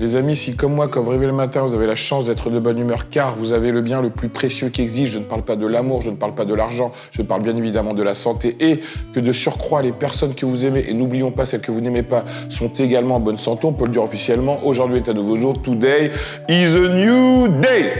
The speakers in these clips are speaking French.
Les amis, si comme moi, quand vous réveillez le matin, vous avez la chance d'être de bonne humeur, car vous avez le bien le plus précieux qui existe, je ne parle pas de l'amour, je ne parle pas de l'argent, je parle bien évidemment de la santé, et que de surcroît, les personnes que vous aimez, et n'oublions pas celles que vous n'aimez pas, sont également en bonne santé, on peut le dire officiellement, aujourd'hui est un nouveau jour, today is a new day.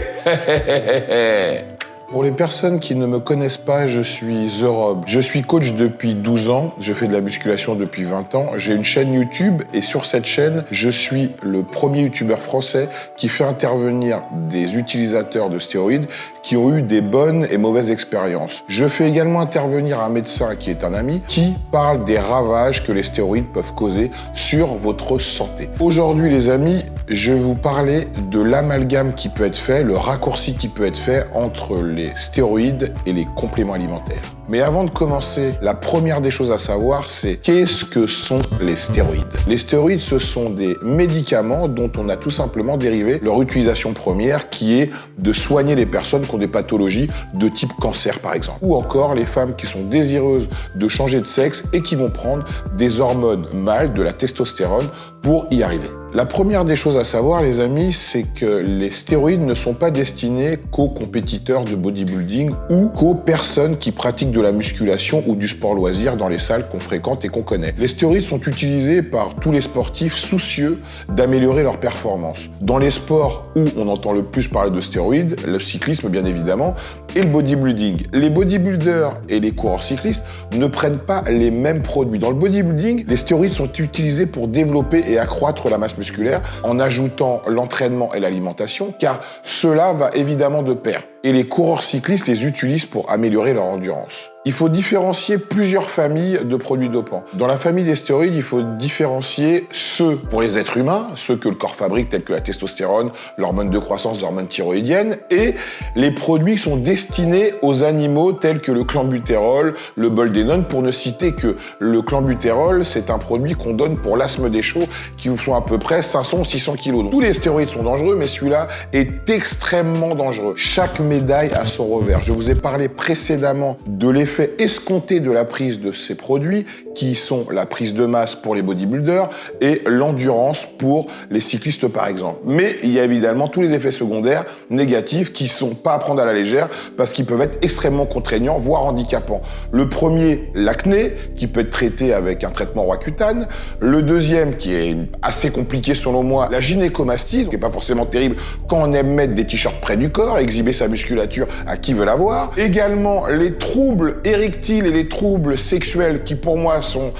Pour les personnes qui ne me connaissent pas, je suis The Rob. Je suis coach depuis 12 ans, je fais de la musculation depuis 20 ans. J'ai une chaîne YouTube et sur cette chaîne, je suis le premier youtubeur français qui fait intervenir des utilisateurs de stéroïdes qui ont eu des bonnes et mauvaises expériences. Je fais également intervenir un médecin qui est un ami qui parle des ravages que les stéroïdes peuvent causer sur votre santé. Aujourd'hui les amis, je vais vous parler de l'amalgame qui peut être fait, le raccourci qui peut être fait entre les stéroïdes et les compléments alimentaires. Mais avant de commencer, la première des choses à savoir, c'est qu'est-ce que sont les stéroïdes? Les stéroïdes, ce sont des médicaments dont on a tout simplement dérivé leur utilisation première, qui est de soigner les personnes qui ont des pathologies de type cancer, par exemple. Ou encore les femmes qui sont désireuses de changer de sexe et qui vont prendre des hormones mâles, de la testostérone, pour y arriver. La première des choses à savoir, les amis, c'est que les stéroïdes ne sont pas destinés qu'aux compétiteurs de bodybuilding ou qu'aux personnes qui pratiquent de la musculation ou du sport loisir dans les salles qu'on fréquente et qu'on connaît. Les stéroïdes sont utilisés par tous les sportifs soucieux d'améliorer leur performance. Dans les sports où on entend le plus parler de stéroïdes, le cyclisme bien évidemment, et le bodybuilding. Les bodybuilders et les coureurs cyclistes ne prennent pas les mêmes produits. Dans le bodybuilding, les stéroïdes sont utilisés pour développer et accroître la masse musculaire en ajoutant l'entraînement et l'alimentation, car cela va évidemment de pair. Et les coureurs cyclistes les utilisent pour améliorer leur endurance. Il faut différencier plusieurs familles de produits dopants. Dans la famille des stéroïdes, il faut différencier ceux pour les êtres humains, ceux que le corps fabrique, tels que la testostérone, l'hormone de croissance, l'hormone thyroïdienne, et les produits qui sont destinés aux animaux, tels que le clenbutérol, le boldenone, pour ne citer que le clenbutérol, c'est un produit qu'on donne pour l'asthme des chevaux, qui sont à peu près 500 ou 600 kilos. Donc, tous les stéroïdes sont dangereux, mais celui-là est extrêmement dangereux. Chaque médaille a son revers. Je vous ai parlé précédemment de l'effet escompté de la prise de ces produits, qui sont la prise de masse pour les bodybuilders et l'endurance pour les cyclistes par exemple. Mais il y a évidemment tous les effets secondaires négatifs qui sont pas à prendre à la légère parce qu'ils peuvent être extrêmement contraignants, voire handicapants. Le premier, l'acné, qui peut être traité avec un traitement Roaccutane. Le deuxième, qui est assez compliqué selon moi, la gynécomastie, qui est pas forcément terrible quand on aime mettre des t-shirts près du corps, exhiber sa musculature à qui veut la voir. Également, les troubles érectiles et les troubles sexuels qui pour moi sont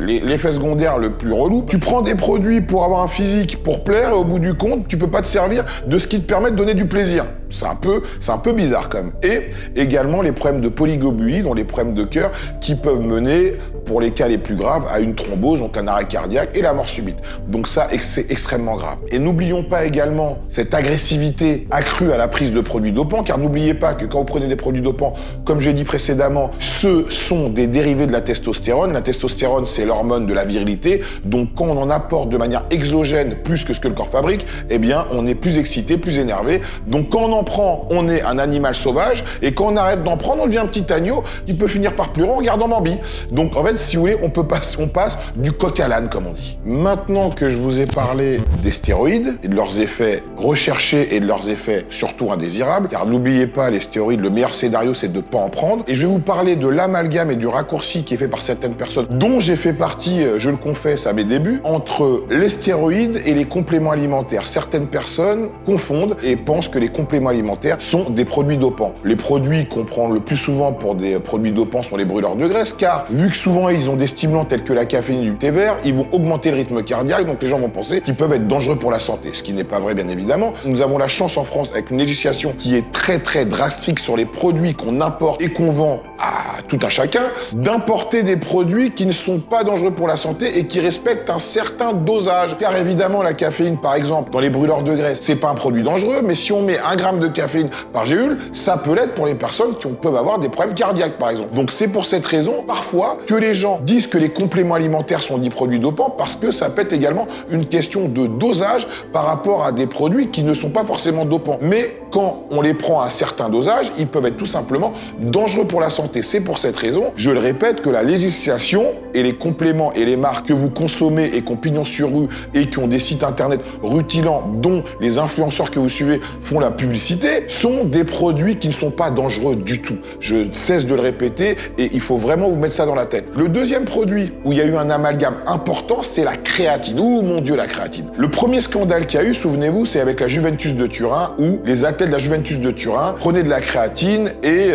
l'effet secondaire le plus relou. Tu prends des produits pour avoir un physique, pour plaire, et au bout du compte, tu peux pas te servir de ce qui te permet de donner du plaisir. C'est un peu bizarre quand même. Et également les problèmes de polyglobulie, dont les problèmes de cœur, qui peuvent mener, pour les cas les plus graves, à une thrombose, donc un arrêt cardiaque et la mort subite. Donc ça, c'est extrêmement grave. Et n'oublions pas également cette agressivité accrue à la prise de produits dopants, car n'oubliez pas que quand vous prenez des produits dopants, comme j'ai dit précédemment, ce sont des dérivés de la testostérone. La testostérone, c'est l'hormone de la virilité. Donc quand on en apporte de manière exogène plus que ce que le corps fabrique, eh bien on est plus excité, plus énervé. Donc quand on en prend, on est un animal sauvage, et quand on arrête d'en prendre, on devient un petit agneau qui peut finir par pleurer en regardant Bambi. Donc en fait, si vous voulez, on passe du coq à l'âne, comme on dit. Maintenant que je vous ai parlé des stéroïdes et de leurs effets recherchés et de leurs effets surtout indésirables, car n'oubliez pas, les stéroïdes, le meilleur scénario, c'est de ne pas en prendre. Et je vais vous parler de l'amalgame et du raccourci qui est fait par certaines personnes, dont j'ai fait partie, je le confesse, à mes débuts, entre les stéroïdes et les compléments alimentaires. Certaines personnes confondent et pensent que les compléments alimentaires sont des produits dopants. Les produits qu'on prend le plus souvent pour des produits dopants sont les brûleurs de graisse, car vu que souvent ils ont des stimulants tels que la caféine et du thé vert, ils vont augmenter le rythme cardiaque, donc les gens vont penser qu'ils peuvent être dangereux pour la santé, ce qui n'est pas vrai bien évidemment. Nous avons la chance en France, avec une législation qui est très très drastique sur les produits qu'on importe et qu'on vend à tout un chacun, d'importer des produits qui ne sont pas dangereux pour la santé et qui respectent un certain dosage. Car évidemment, la caféine, par exemple, dans les brûleurs de graisse, c'est pas un produit dangereux, mais si on met 1 gramme de caféine par gélule, ça peut l'être pour les personnes qui peuvent avoir des problèmes cardiaques, par exemple. Donc c'est pour cette raison, parfois, que les gens disent que les compléments alimentaires sont des produits dopants, parce que ça peut être également une question de dosage par rapport à des produits qui ne sont pas forcément dopants. Mais quand on les prend à un certain dosage, ils peuvent être tout simplement dangereux pour la santé. C'est pour cette raison, je le répète, que la législation et les compléments et les marques que vous consommez et qui ont pignon sur rue et qui ont des sites internet rutilants dont les influenceurs que vous suivez font la publicité sont des produits qui ne sont pas dangereux du tout. Je cesse de le répéter et il faut vraiment vous mettre ça dans la tête. Le deuxième produit où il y a eu un amalgame important, c'est la créatine. Ouh mon Dieu, la créatine. Le premier scandale qu'il y a eu, souvenez-vous, c'est avec la Juventus de Turin où les athlètes de la Juventus de Turin prenaient de la créatine et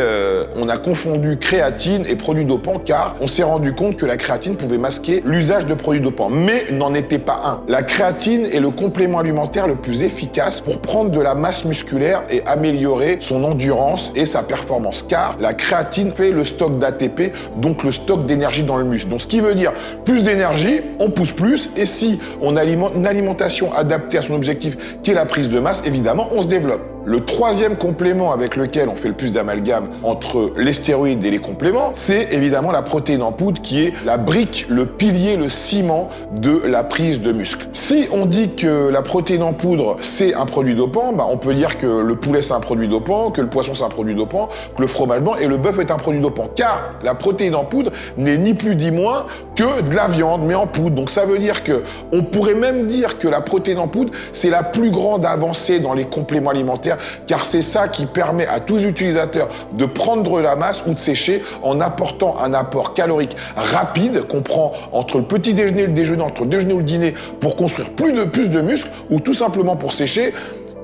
on a confondu créatine et produits dopants car on s'est rendu compte que la créatine pouvait masquer l'usage de produits dopants. Mais n'en était pas un. La créatine est le complément alimentaire le plus efficace pour prendre de la masse musculaire et améliorer son endurance et sa performance car la créatine fait le stock d'ATP, donc le stock d'énergie dans le muscle. Donc ce qui veut dire plus d'énergie, on pousse plus et si on alimente une alimentation adaptée à son objectif qui est la prise de masse, évidemment on se développe. Le troisième complément avec lequel on fait le plus d'amalgame entre les stéroïdes et les compléments, c'est évidemment la protéine en poudre qui est la brique, le pilier, le ciment de la prise de muscle. Si on dit que la protéine en poudre c'est un produit dopant, on peut dire que le poulet c'est un produit dopant, que le poisson c'est un produit dopant, que le fromage blanc et le bœuf est un produit dopant. Car la protéine en poudre n'est ni plus ni moins que de la viande mais en poudre. Donc ça veut dire que on pourrait même dire que la protéine en poudre c'est la plus grande avancée dans les compléments alimentaires car c'est ça qui permet à tous les utilisateurs de prendre la masse ou de sécher en apportant un apport calorique rapide qu'on prend entre le petit déjeuner et le déjeuner, entre le déjeuner ou le dîner pour construire plus de muscles ou tout simplement pour sécher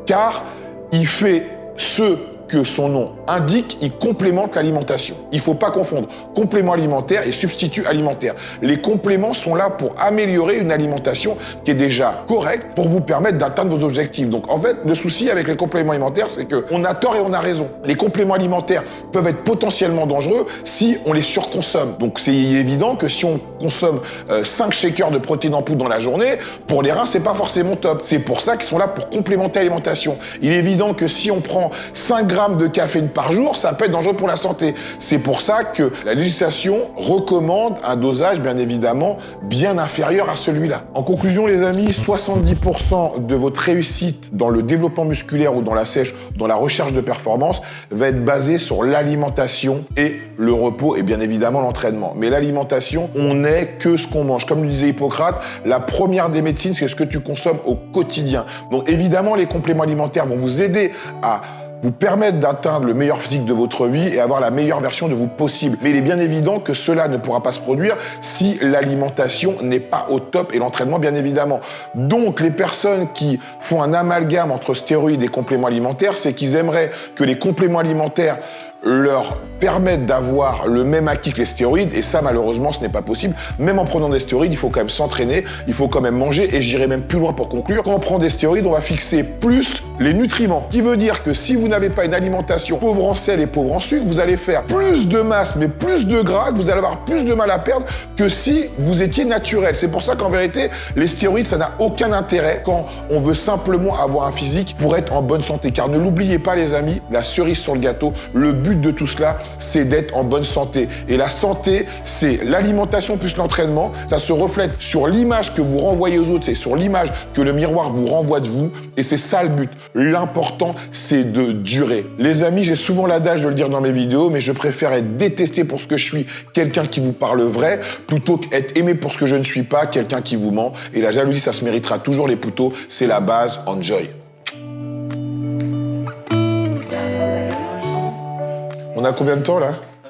car il fait ce que son nom indique, il complémente l'alimentation. Il ne faut pas confondre complément alimentaire et substitut alimentaire. Les compléments sont là pour améliorer une alimentation qui est déjà correcte pour vous permettre d'atteindre vos objectifs. Donc en fait, le souci avec les compléments alimentaires, c'est qu'on a tort et on a raison. Les compléments alimentaires peuvent être potentiellement dangereux si on les surconsomme. Donc c'est évident que si on consomme 5 shakers de protéines en poudre dans la journée, pour les reins, c'est pas forcément top. C'est pour ça qu'ils sont là pour complémenter l'alimentation. Il est évident que si on prend 5 grammes de caféine par jour, ça peut être dangereux pour la santé. C'est pour ça que la législation recommande un dosage, bien évidemment, bien inférieur à celui-là. En conclusion, les amis, 70% de votre réussite dans le développement musculaire ou dans la sèche, dans la recherche de performance, va être basée sur l'alimentation et le repos et bien évidemment l'entraînement. Mais l'alimentation, on n'est que ce qu'on mange. Comme le disait Hippocrate, la première des médecines, c'est ce que tu consommes au quotidien. Donc évidemment, les compléments alimentaires vont vous aider à vous permettre d'atteindre le meilleur physique de votre vie et avoir la meilleure version de vous possible. Mais il est bien évident que cela ne pourra pas se produire si l'alimentation n'est pas au top et l'entraînement bien évidemment. Donc les personnes qui font un amalgame entre stéroïdes et compléments alimentaires, c'est qu'ils aimeraient que les compléments alimentaires leur permettent d'avoir le même acquis que les stéroïdes et ça malheureusement ce n'est pas possible. Même en prenant des stéroïdes, il faut quand même s'entraîner, il faut quand même manger et j'irai même plus loin pour conclure. Quand on prend des stéroïdes, on va fixer plus les nutriments, qui veut dire que si vous n'avez pas une alimentation pauvre en sel et pauvre en sucre, vous allez faire plus de masse mais plus de gras, que vous allez avoir plus de mal à perdre que si vous étiez naturel. C'est pour ça qu'en vérité, les stéroïdes, ça n'a aucun intérêt quand on veut simplement avoir un physique pour être en bonne santé. Car ne l'oubliez pas les amis, la cerise sur le gâteau, le but de tout cela, c'est d'être en bonne santé. Et la santé, c'est l'alimentation plus l'entraînement. Ça se reflète sur l'image que vous renvoyez aux autres, c'est sur l'image que le miroir vous renvoie de vous. Et c'est ça le but. L'important, c'est de durer. Les amis, j'ai souvent l'adage de le dire dans mes vidéos, mais je préfère être détesté pour ce que je suis, quelqu'un qui vous parle vrai, plutôt qu'être aimé pour ce que je ne suis pas, quelqu'un qui vous ment. Et la jalousie, ça se méritera toujours les poteaux. C'est la base. Enjoy. On a combien de temps là ?